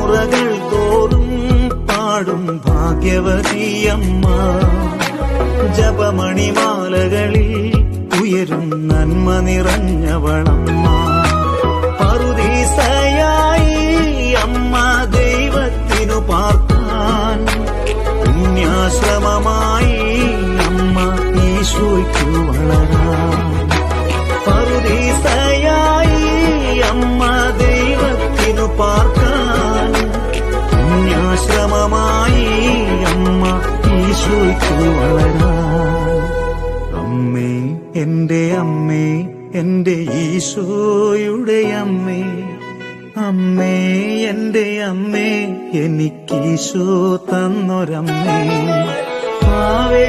തലമുറകൾ തോറും പാടും ഭാഗ്യവതിയമ്മ. ജപമണിമാലകളിൽ ഉയരും നന്മ നിറഞ്ഞവളമ്മ. പറുദീസയായി അമ്മ ദൈവത്തിനു പാർക്കാൻ, പുണ്യാശ്രമമായി അമ്മ ഈശോയ്ക്കു വളരാൻ. പറുദീസയായി അമ്മ ദൈവത്തിനു പാർക്കാൻ, പുണ്യാശ്രമമായി അമ്മ ഈശോയ്ക്കു വളരാൻ. അമ്മേ, എന്റെ അമ്മേ, എന്റെ ഈശോയുടെ അമ്മേ, അമ്മേ എന്റെ അമ്മേ, എനിക്കീശോ തന്നൊരമ്മേ. ആവേ